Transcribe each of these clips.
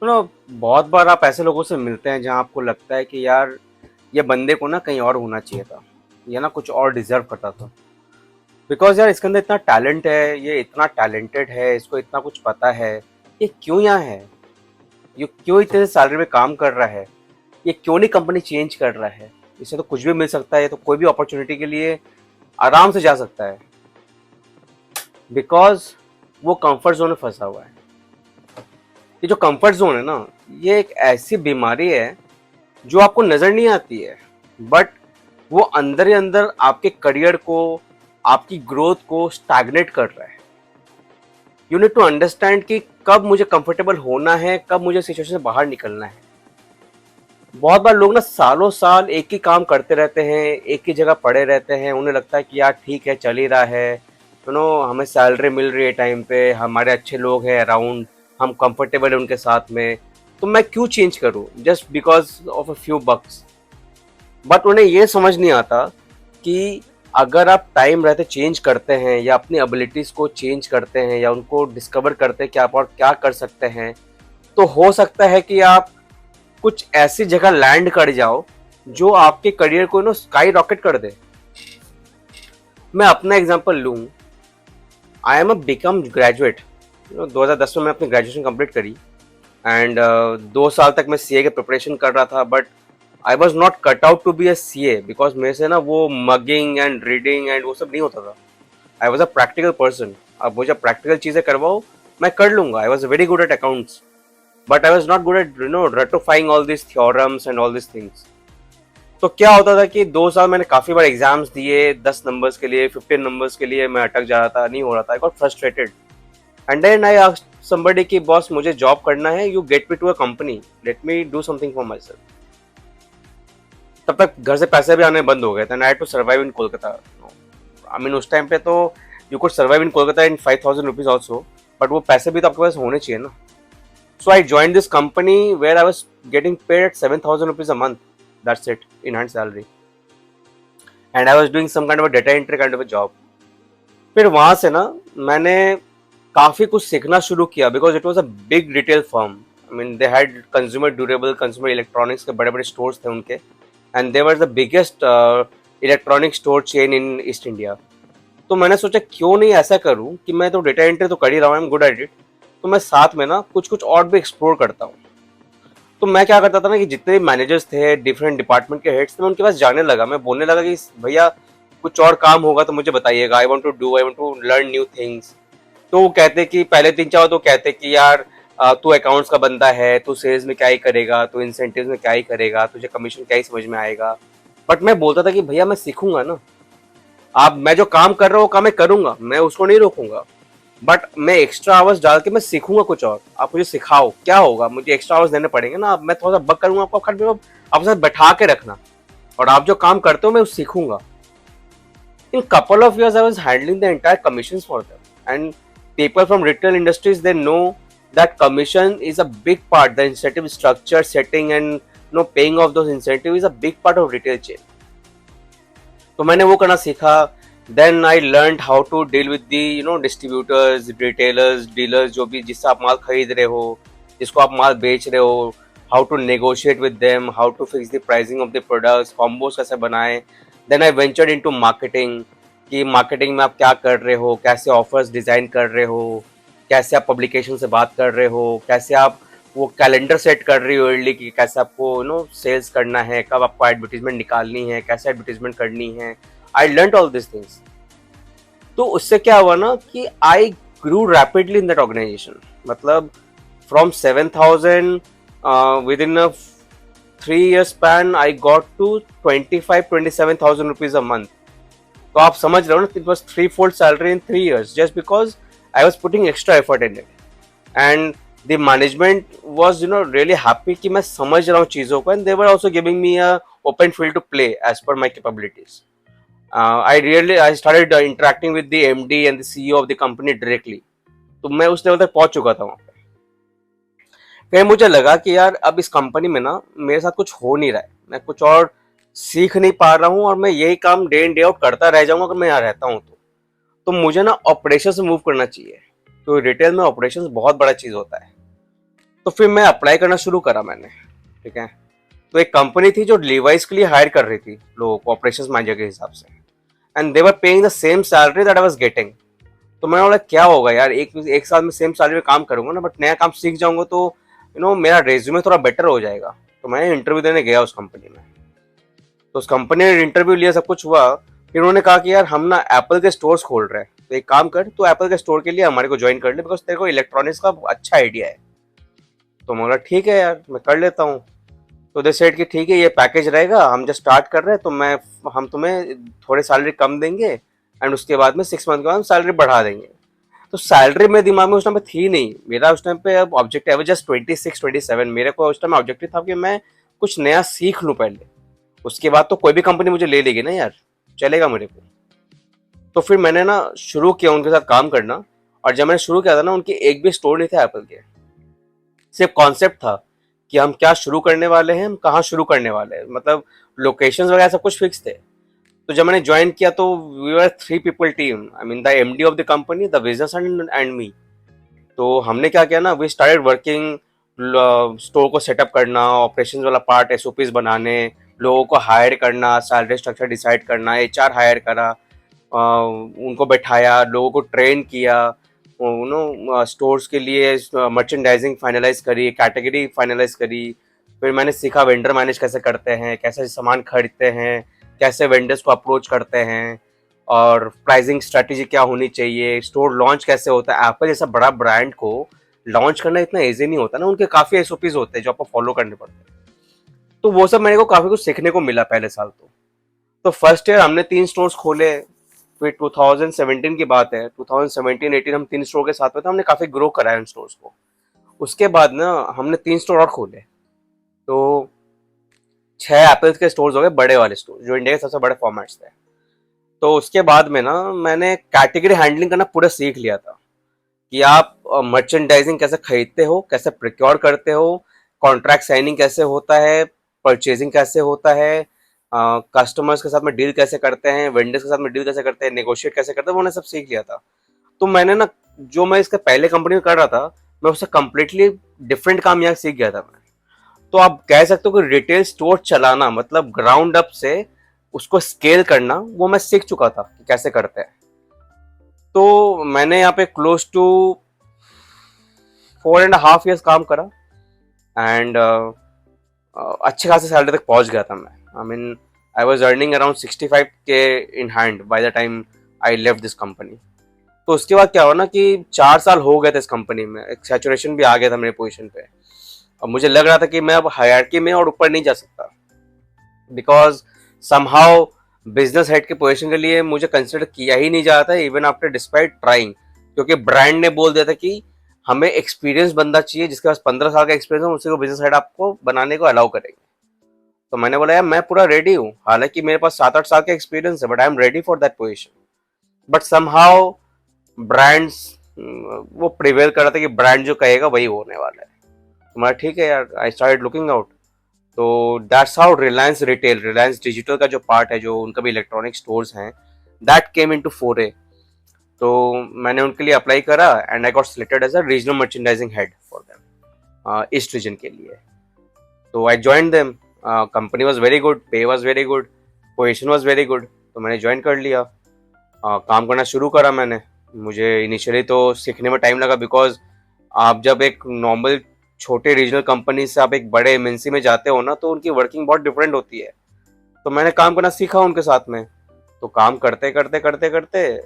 तो ना बहुत बार आप ऐसे लोगों से मिलते हैं जहां आपको लगता है कि यार ये बंदे को ना कहीं और होना चाहिए था, ये ना कुछ और डिजर्व करता था। बिकॉज यार इसके अंदर इतना टैलेंट है, ये इतना टैलेंटेड है, इसको इतना कुछ पता है। ये क्यों यहाँ है? ये क्यों इतने सैलरी में काम कर रहा है? ये क्यों नहीं कंपनी चेंज कर रहा है? इसे तो कुछ भी मिल सकता है, ये तो कोई भी अपॉर्चुनिटी के लिए आराम से जा सकता है। बिकॉज वो कंफर्ट जोन में फंसा हुआ है। ये जो कंफर्ट जोन है ना, ये एक ऐसी बीमारी है जो आपको नजर नहीं आती है, बट वो अंदर ही अंदर आपके करियर को, आपकी ग्रोथ को स्टैग्नेट कर रहा है। यू नीड टू अंडरस्टैंड कि कब मुझे कंफर्टेबल होना है, कब मुझे सिचुएशन से बाहर निकलना है। बहुत बार लोग ना सालों साल एक ही काम करते रहते हैं, एक ही जगह पड़े रहते हैं, उन्हें लगता है कि यार ठीक है, चल ही रहा है, हमें सैलरी मिल रही है टाइम पे, हमारे अच्छे लोग हैं अराउंड, हम कंफर्टेबल है उनके साथ में, तो मैं क्यों चेंज करूं just because of a few bucks. But उन्हें ये समझ नहीं आता कि अगर आप टाइम रहते चेंज करते हैं या अपनी एबिलिटीज को चेंज करते हैं या उनको डिस्कवर करते हैं कि आप और क्या कर सकते हैं, तो हो सकता है कि आप कुछ ऐसी जगह लैंड कर जाओ जो आपके करियर को स्काई रॉकेट कर दे। मैं अपना एग्जांपल लूं, I am a become graduate. 2010 में मैं अपनी ग्रेजुएशन कंप्लीट करी एंड 2 साल तक मैं सीए की प्रिपरेशन कर रहा था, but I was not cut out to be a CA because मेरे से ना वो मगिंग एंड रीडिंग एंड वो सब नहीं होता था। I was a practical person. अब मुझे प्रैक्टिकल चीजें करवाओ, मैं कर लूंगा। I was very good at accounts, but I was not good at ratifying all this theorems and all this things. तो क्या होता था कि 2 साल मैंने काफी बार एग्जाम्स दिए, 10 नंबर्स के लिए, 15 नंबर्स के लिए मैं अटक जा रहा था, नहीं हो रहा था। I got frustrated and then I asked somebody कि बॉस मुझे जॉब करना है, you get me to a company, let me do something for myself. तब तक घर से पैसे भी आने बंद हो गए थे। I had to survive in Kolkata. I mean उस टाइम पे तो you could survive in Kolkata in 5,000 rupees also, but वो पैसे भी तो आपके पास होने चाहिए ना। So I joined this company where I was getting paid at 7,000 rupees a month. That's it, in hand salary. And I was doing some kind of a data entry kind of a job. फिर वहां से ना मैंने काफी कुछ सीखना शुरू किया because it was a big retail firm. I mean they had consumer durable, consumer electronics के बड़े बड़े स्टोर्स थे उनके, and they were the biggest electronic store chain in east India. तो मैंने सोचा क्यों नहीं ऐसा करूं कि मैं तो डेटा एंट्री तो कर ही रहा हूँ, I am good at it, तो मैं साथ में ना कुछ कुछ और भी एक्सप्लोर करता हूँ। तो मैं क्या करता था ना कि जितने भी मैनेजर्स थे, डिफरेंट डिपार्टमेंट के हेड्स थे, मैं उनके पास जाने लगा, मैं बोलने लगा कि भैया कुछ और काम होगा तो मुझे बताइएगा, I want to learn new things. तो वो कहते कि पहले 3 4 तो कहते कि यार तू अकाउंट्स का बंदा है, तू सेल्स में क्या ही करेगा, तू इंसेंटिव में क्या ही करेगा, तुझे कमीशन क्या ही समझ में आएगा। बट मैं बोलता था कि भैया मैं सीखूंगा ना, आप मैं जो काम कर रहा हूँ काम मैं करूंगा, मैं उसको नहीं रोकूंगा, बट मैं एक्स्ट्रा आवर्स डाल के मैं सीखूंगा कुछ और। आप मुझे सिखाओ, क्या होगा, मुझे एक्स्ट्रा आवर्स देने पड़ेंगे ना, मैं थोड़ा सा बक करूंगा आपको, खाली आपके साथ बैठा के रखना, और आप जो काम करते हो मैं सीखूंगा। In couple of years I was handling the entire commissions for them, and people from retail industries, they know that commission is a big part, the incentive structure setting and paying off those incentives is a big part of retail chain। तो मैंने वो करना सीखा। Then I learn how to deal with the distributors, retailers, dealers, जो भी जिससे आप माल खरीद रहे हो, जिसको आप माल बेच रहे हो, how to negotiate with them, how to fix the pricing of the products, combos कैसे बनाए। Then I ventured into marketing, कि मार्केटिंग में आप क्या कर रहे हो, कैसे ऑफर्स डिजाइन कर रहे हो, कैसे आप पब्लिकेशन से बात कर रहे हो, कैसे आप वो कैलेंडर सेट कर रही हो ईयरली कि कैसे आपको सेल्स करना है, कब आपको एडवर्टीजमेंट निकालनी है, कैसे एडवर्टीजमेंट करनी है। I learn all this things. तो उससे क्या हुआ ना कि I grew rapidly in that organization. मतलब from 7,000 within a 3 year span I got to 25-27,000 rupees a month. तो आप समझ रहे हो ना, it was 3 fold salary in 3 years just because I was putting extra effort in it. And the management was really happy कि मैं समझ रहा हूँ चीजों को, and they were also giving me a open field to play as per my capabilities. I started interacting with the MD and the CEO of the company directly। तो मैं उस लेवल तक पहुंच चुका था वहां पे। फिर मुझे लगा कि यार अब इस कंपनी में ना मेरे साथ कुछ हो नहीं रहा है, मैं कुछ और सीख नहीं पा रहा हूँ, और मैं यही काम डे इन डे आउट करता रह जाऊंगा अगर मैं यहाँ रहता हूँ तो मुझे ना ऑपरेशन से मूव करना चाहिए। तो रिटेल में ऑपरेशन बहुत बड़ा चीज होता है। तो फिर मैं अप्लाई करना शुरू करा मैंने, ठीक है। तो एक कंपनी थी जो डिवाइस के लिए हायर कर रही थी लोगों को ऑपरेशंस मैनेजर के हिसाब से, and they were paying the same salary that I was getting. तो मैंने बोला क्या होगा यार, एक एक साल में सेम सैलरी में काम करूंगा ना, बट नया काम सीख जाऊंगा तो मेरा रेज्यूमे थोड़ा बेटर हो जाएगा। तो मैं इंटरव्यू देने गया उस कंपनी में। तो उस कंपनी ने इंटरव्यू लिया, सब कुछ हुआ। फिर उन्होंने कहा कि यार हम ना एप्पल के स्टोर्स खोल रहे हैं, तो एक काम कर, तो एप्पल के स्टोर के लिए हमारे को ज्वाइन कर ले, बिकॉज तेरे को इलेक्ट्रॉनिक्स का अच्छा आइडिया है। तो मैं बोला ठीक है यार, मैं कर लेता हूँ। तो दे सेड कि ठीक है, ये पैकेज रहेगा, हम जब स्टार्ट कर रहे हैं तो हम तुम्हें थोड़े सैलरी कम देंगे, एंड उसके बाद में 6 मंथ के बाद सैलरी बढ़ा देंगे। तो सैलरी मेरे दिमाग में उस टाइम पे थी नहीं, मेरा उस टाइम पे अब ऑब्जेक्टिव जस्ट 26-27, मेरे को उस टाइम ऑब्जेक्टिव था कि मैं कुछ नया सीख लूँ पहले, उसके बाद तो कोई भी कंपनी मुझे ले लेगी ना यार, चलेगा मेरे को। तो फिर मैंने ना शुरू किया उनके साथ काम करना। और जब मैंने शुरू किया था ना, उनके एक भी स्टोर नहीं थे एप्पल के, सिर्फ कॉन्सेप्ट था कि हम क्या शुरू करने वाले हैं, हम कहाँ शुरू करने वाले हैं, मतलब लोकेशंस वगैरह सब कुछ फिक्स थे। तो जब मैंने ज्वाइन किया तो we were 3 people team, I mean the MD of the company, the business and me. तो हमने क्या किया ना, वी स्टार्टेड वर्किंग, स्टोर को सेटअप करना, ऑपरेशंस वाला पार्ट, एसओपीज बनाने, लोगों को हायर करना, सैलरी स्ट्रक्चर डिसाइड करना, एचआर हायर करा, उनको बैठाया, लोगों को ट्रेन किया, स्टोर्स के लिए मर्चेंडाइजिंग फाइनलाइज करी, कैटेगरी फाइनलाइज करी। फिर मैंने सीखा वेंडर मैनेज कैसे करते हैं, कैसे सामान खरीदते हैं, कैसे वेंडर्स को अप्रोच करते हैं, और प्राइसिंग स्ट्रेटेजी क्या होनी चाहिए, स्टोर लॉन्च कैसे होता है। एप्पल जैसा बड़ा ब्रांड को लॉन्च करना इतना ईजी नहीं होता ना, उनके काफ़ी एसओपीज होते हैं जो आपको फॉलो करने पड़ते हैं। तो वो सब मेरे को काफ़ी कुछ सीखने को मिला पहले साल। तो फर्स्ट ईयर हमने 3 स्टोर्स खोले। फिर 2017 की बात है, 2017-18 हम 3 स्टोर के साथ में थे, हमने काफ़ी ग्रो करा है उन स्टोर्स को। उसके बाद ना हमने 3 स्टोर और खोले, तो 6 एप्पल के स्टोर्स हो गए, बड़े वाले स्टोर जो इंडिया के सबसे बड़े फॉर्मेट्स थे। तो उसके बाद में ना मैंने कैटेगरी हैंडलिंग करना पूरा सीख लिया था कि आप मर्चेंडाइजिंग कैसे खरीदते हो, कैसे प्रोक्योर करते हो, कॉन्ट्रैक्ट साइनिंग कैसे होता है, परचेजिंग कैसे होता है, कस्टमर्स के साथ में डील कैसे करते हैं, वेंडर्स के साथ में डील कैसे करते हैं, नेगोशिएट कैसे करते हैं, वो मैंने सब सीख लिया था। तो मैंने ना, जो मैं इसके पहले कंपनी में कर रहा था, मैं उससे कम्प्लीटली डिफरेंट काम यहाँ सीख गया था मैं। तो आप कह सकते हो कि रिटेल स्टोर चलाना मतलब ग्राउंड अप से उसको स्केल करना, वो मैं सीख चुका था कि कैसे करते हैं। तो मैंने यहाँ पे क्लोज टू 4.5 years काम करा, एंड अच्छे खासे सैलरी तक पहुंच गया था मैं। I mean I was earning around 65K in hand by the time I left this company. तो उसके बाद क्या हुआ ना कि 4 साल हो गए थे इस कंपनी में, एक सैचुरेशन भी आ गया था मेरे पोजीशन पे। और मुझे लग रहा था कि मैं अब हायरार्की में और ऊपर नहीं जा सकता, बिकॉज समहाउ बिजनेस हेड के पोजीशन के लिए मुझे कंसिडर किया ही नहीं जा रहा था, इवन आफ्टर डिस्पाइट ट्राइंग। क्योंकि ब्रांड ने बोल दिया था कि हमें एक्सपीरियंस बंदा चाहिए जिसके पास 15 साल का एक्सपीरियंस है, उसी को बिजनेस हेड आपको बनाने को अलाउ करेंगे। तो मैंने बोला यार मैं पूरा रेडी हूँ, हालांकि मेरे पास 7-8 साल का एक्सपीरियंस है, but I am ready for that position. But somehow brands, वो प्रिवेल कर रहा था कि ब्रांड जो कहेगा वही होने वाला है। तो मैं ठीक है यार, आई स्टार्टेड लुकिंग आउट। तो that's how Reliance Retail, Reliance Digital का जो पार्ट है, जो उनका भी इलेक्ट्रॉनिक स्टोर्स हैं, दैट केम इनटू फोरे। तो मैंने उनके लिए अप्लाई करा, and I got selected as a regional merchandising head for them, east region के लिए। तो I join them, company was very good, pay was very good, position was very good. तो मैंने ज्वाइन कर लिया, काम करना शुरू करा मैंने। मुझे इनिशियली तो सीखने में टाइम लगा, बिकॉज आप जब एक नॉर्मल छोटे रीजनल कंपनी से आप एक बड़े एमएनसी में जाते हो ना, तो उनकी वर्किंग बहुत डिफरेंट होती है। तो मैंने काम करना सीखा उनके साथ में। तो काम करते करते करते करते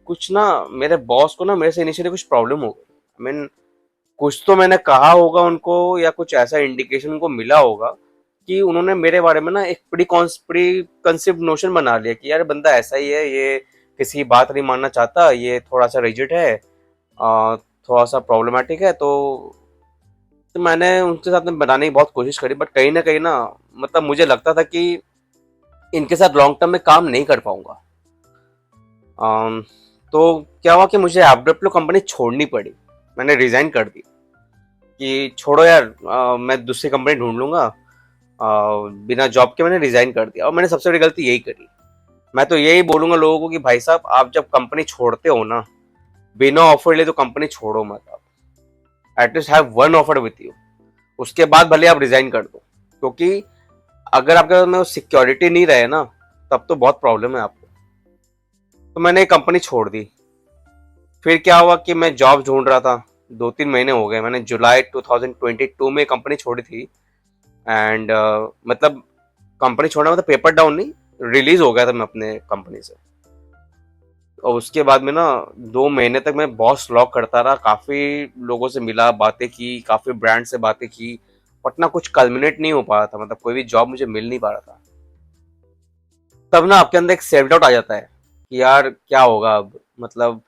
कुछ ना, मेरे बॉस को ना मेरे से इनिशियली कुछ प्रॉब्लम हो गई। आई मीन कुछ तो मैंने कहा होगा उनको, या कुछ ऐसा इंडिकेशन उनको मिला होगा कि उन्होंने मेरे बारे में ना एक प्री कंसेप्ट नोशन बना लिया कि यार बंदा ऐसा ही है, ये किसी की बात नहीं मानना चाहता, ये थोड़ा सा रिजिड है, थोड़ा सा प्रॉब्लमेटिक है। तो मैंने उनके साथ में बनाने की बहुत कोशिश करी, बट कहीं ना मतलब मुझे लगता था कि इनके साथ लॉन्ग टर्म में काम नहीं कर पाऊंगा। तो क्या हुआ कि मुझे एब्रेप्लो कंपनी छोड़नी पड़ी, मैंने रिजाइन कर दी कि छोड़ो यार, मैं दूसरी कंपनी ढूंढ लूंगा। बिना जॉब के मैंने रिजाइन कर दिया, और मैंने सबसे बड़ी गलती यही करी। मैं तो यही बोलूंगा लोगों को कि भाई साहब, आप जब कंपनी छोड़ते हो ना, बिना ऑफर ले तो कंपनी छोड़ो मत आप। At least have one offer with you, उसके बाद भले आप रिजाइन कर दो, क्योंकि अगर आपके पास में सिक्योरिटी नहीं रहे ना तब तो बहुत प्रॉब्लम है आपको। तो मैंने कंपनी छोड़ दी। फिर क्या हुआ कि मैं जॉब ढूंढ रहा था, 2-3 महीने हो गए, मैंने जुलाई 2022 में कंपनी छोड़ी थी। एंड मतलब कंपनी छोड़ना मतलब पेपर डाउन नहीं, रिलीज हो गया था मैं अपने कंपनी से। और उसके बाद में ना 2 महीने तक मैं बॉस लॉक करता रहा, काफ़ी लोगों से मिला, बातें की, काफ़ी ब्रांड से बातें की, बट ना कुछ कल्मिनेट नहीं हो पा रहा था, मतलब कोई भी जॉब मुझे मिल नहीं पा रहा था। तब ना आपके अंदर एक सेल्फ डाउट आ जाता है कि यार क्या होगा अब, मतलब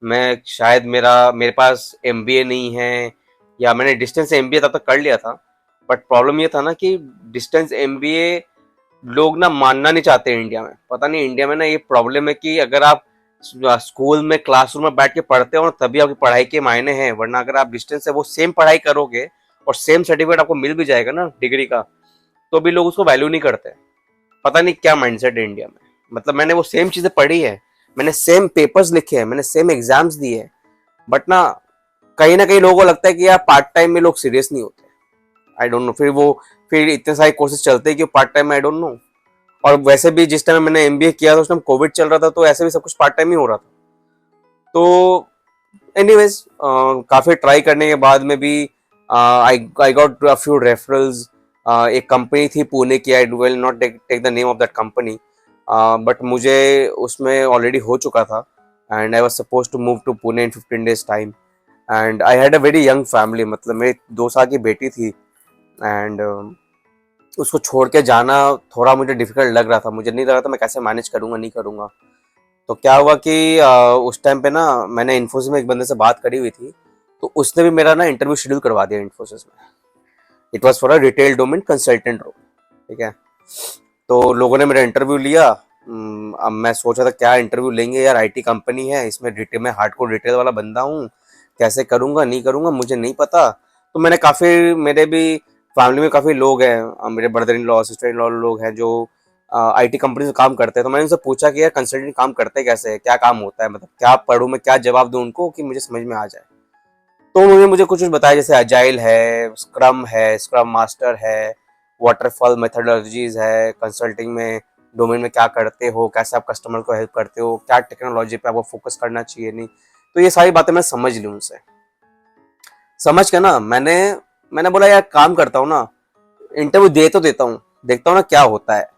मैं शायद मेरे पास एमबीए नहीं है, या मैंने डिस्टेंस एमबीए तब तक कर लिया था। बट प्रॉब्लम ये था ना कि डिस्टेंस एमबीए लोग ना मानना नहीं चाहते इंडिया में। पता नहीं इंडिया में ना ये प्रॉब्लम है कि अगर आप स्कूल में क्लासरूम में बैठ के पढ़ते हो ना तभी आपकी पढ़ाई के मायने हैं, वरना अगर आप डिस्टेंस से वो सेम पढ़ाई करोगे और सेम सर्टिफिकेट आपको मिल भी जाएगा ना डिग्री का, तो भी लोग उसको वैल्यू नहीं करते। पता नहीं क्या माइंडसेट है इंडिया में। मतलब मैंने वो सेम चीजें पढ़ी है, मैंने सेम पेपर्स लिखे हैं, मैंने सेम एग्जाम्स दिए हैं, बट ना कहीं लोगों को लगता है कि यार पार्ट टाइम में लोग सीरियस नहीं होते। आई डोंट नो, फिर इतने सारे कोर्सेज चलते हैं कि पार्ट टाइम में, आई डोंट नो। और वैसे भी जिस टाइम मैंने एमबीए किया था उस टाइम कोविड चल रहा था, तो ऐसे भी सब कुछ पार्ट टाइम ही हो रहा था। तो एनीवेज काफी ट्राई करने के बाद में भी I got a few referrals. एक कंपनी थी पुणे की, I will not take the name of that company, but मुझे उसमें ऑलरेडी हो चुका था and I was suppose to move to Pune in 15 days time. And I had a very young family, मतलब मेरी 2 साल की बेटी थी। एंड उसको छोड़ के जाना थोड़ा मुझे डिफिकल्ट लग रहा था, मुझे नहीं लग रहा था मैं कैसे मैनेज करूंगा नहीं करूंगा। तो क्या हुआ कि उस टाइम पे ना मैंने इन्फोसिस में एक बंदे से बात करी हुई थी, तो उसने भी मेरा ना इंटरव्यू शेड्यूल करवा दिया इन्फोसिस में। It was for a retail domain consultant role, ठीक है। तो लोगों ने मेरा इंटरव्यू लिया। अब मैं सोच रहा था क्या इंटरव्यू लेंगे यार, आईटी कंपनी है, इसमें रिटेल में हार्डकोर रिटेल वाला बंदा हूँ, कैसे करूँगा नहीं करूँगा मुझे नहीं पता। तो मैंने काफ़ी, मेरे भी फैमिली में काफ़ी लोग हैं, मेरे brother in law sister in law लोग हैं जो आईटी कंपनी से काम करते हैं। तो मैंने उनसे पूछा कि यार कंसल्टेंट काम करते कैसे है, क्या काम होता है, मतलब क्या पढ़ूँ मैं, क्या जवाब दूँ उनको कि मुझे समझ में आ जाए। तो उन्होंने मुझे कुछ कुछ बताया, जैसे अजाइल है, स्क्रम मास्टर है, वाटरफॉल मेथडोलॉजीज है, कंसल्टिंग में डोमेन में क्या करते हो, कैसे आप कस्टमर को हेल्प करते हो, क्या टेक्नोलॉजी पे आपको फोकस करना चाहिए नहीं। तो ये सारी बातें मैं समझ ली उनसे। समझ के ना मैंने बोला यार काम करता हूँ ना, इंटरव्यू दे तो देता हूँ, देखता हूँ ना क्या होता है।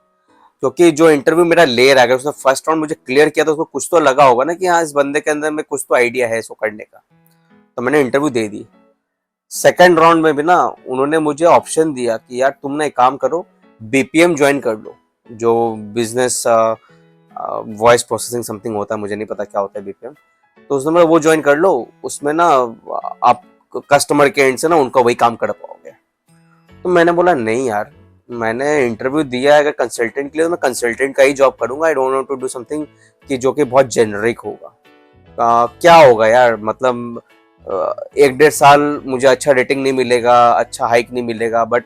क्योंकि जो इंटरव्यू मेरा ले रहा है, अगर उसने फर्स्ट राउंड मुझे क्लियर किया तो उसको कुछ तो लगा होगा ना कि हाँ इस बंदे के अंदर में कुछ तो आइडिया है इसको करने का। तो मैंने इंटरव्यू दे दी। सेकेंड राउंड में भी ना उन्होंने मुझे ऑप्शन दिया कि यार तुम ना एक काम करो, बीपीएम ज्वाइन कर लो, जो बिजनेस वॉइस प्रोसेसिंग समथिंग होता है, मुझे नहीं पता क्या होता है बीपीएम। तो उसने बोला वो ज्वाइन कर लो, उसमें ना आप कस्टमर के एंड से ना उनका वही काम कर पाओगे। तो मैंने बोला नहीं यार, मैंने इंटरव्यू दिया है अगर कंसल्टेंट के लिए तो मैं कंसल्टेंट का ही जॉब करूंगा। I don't want to do something कि जो कि बहुत जेनरिक होगा। क्या होगा यार, मतलब 1-1.5 साल मुझे अच्छा रेटिंग नहीं मिलेगा, अच्छा हाइक नहीं मिलेगा, but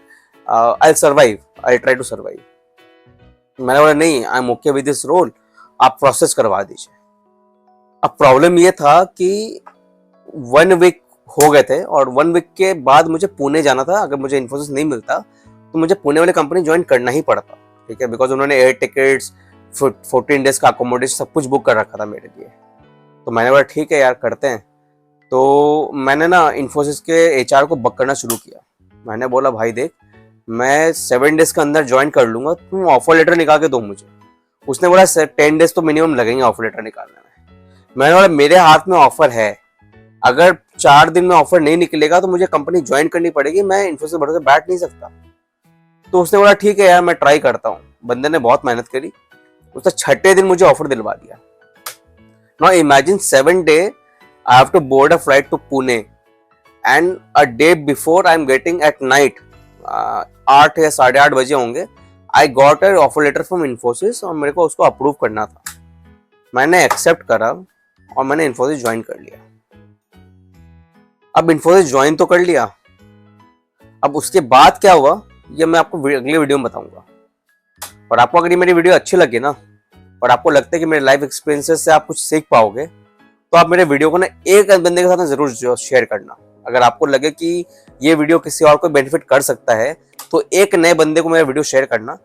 I survive, I try to survive. मैंने बोला नहीं, I am okay with this role, आप प्रोसेस करवा दीजिए। अब प्रॉब्लम ये था कि 1 वीक हो गए थे और 1 वीक के बाद मुझे पुणे जाना था। अगर मुझे इन्फोसिस नहीं मिलता तो मुझे पुणे वाली कंपनी ज्वाइन करना ही पड़ता, ठीक है, बिकॉज उन्होंने एयर टिकट्स 14 डेज का अकोमोडेशन सब कुछ बुक कर रखा था मेरे लिए। तो मैंने बोला ठीक है यार करते हैं। तो मैंने ना इन्फोसिस के एचआर को बक करना शुरू किया। मैंने बोला भाई देख, मैं 7 डेज के अंदर ज्वाइन कर लूंगा, तुम ऑफर लेटर निकाल के दो मुझे। उसने बोला 10 डेज तो मिनिमम लगेंगे ऑफर लेटर निकालने में। मैंने बोला मेरे हाथ में ऑफर है, अगर 4 दिन में ऑफर नहीं निकलेगा तो मुझे कंपनी ज्वाइन करनी पड़ेगी, मैं इन्फोसिस भरोसे बैठ नहीं सकता। तो उसने बोला ठीक है यार मैं ट्राई करता हूँ। बंदे ने बहुत मेहनत करी, उसने छठे दिन मुझे ऑफर दिलवा दिया। Now imagine 7 day I have to board a flight to Pune and a day before I am getting at night 8 या 8:30 बजे होंगे, I got a offer letter from Infosys और मेरे को उसको अप्रूव करना था। मैंने एक्सेप्ट करा और मैंने इन्फोसिस ज्वाइन कर लिया। अब इन्फोसिस ज्वाइन तो कर लिया, अब उसके बाद क्या हुआ ये मैं आपको अगले वीडियो में बताऊंगा। और आपको अगर ये मेरी वीडियो अच्छी लगे ना और आपको लगता है कि मेरे लाइफ एक्सपीरियंसेस से आप कुछ सीख पाओगे तो आप मेरे वीडियो को ना एक बंदे के साथ जरूर शेयर करना। अगर आपको लगे कि ये वीडियो किसी और को बेनिफिट कर सकता है तो एक नए बंदे को मेरा वीडियो शेयर करना,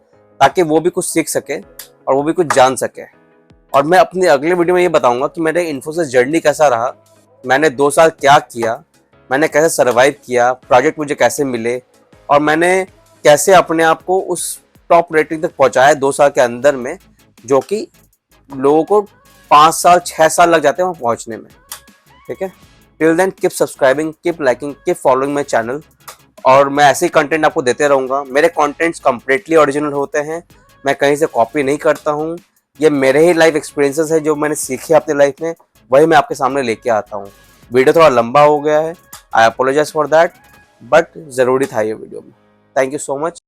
ताकि वो भी कुछ सीख सके और वो भी कुछ जान सके। और मैं अपनी अगले वीडियो में ये बताऊंगा कि मेरे इन्फोसिस जर्नी कैसा रहा, मैंने 2 साल क्या किया, मैंने कैसे सर्वाइव किया, प्रोजेक्ट मुझे कैसे मिले, और मैंने कैसे अपने आप को उस टॉप रेटिंग तक पहुंचाया 2 साल के अंदर में, जो कि लोगों को 5 साल 6 साल लग जाते हैं वहाँ पहुँचने में। ठीक है, till then keep subscribing, keep liking, keep following my channel, और मैं ऐसे ही कंटेंट आपको देते रहूँगा। मेरे कंटेंट्स कम्प्लीटली ओरिजिनल होते हैं, मैं कहीं से कॉपी नहीं करता हूँ। ये मेरे ही लाइफ एक्सपीरियंसेस है जो मैंने सीखे अपने लाइफ में, वही मैं आपके सामने लेके आता हूँ। वीडियो थोड़ा लंबा हो गया है, आई अपोलोजाइज फॉर दैट, बट ज़रूरी था ये वीडियो में। Thank you so much.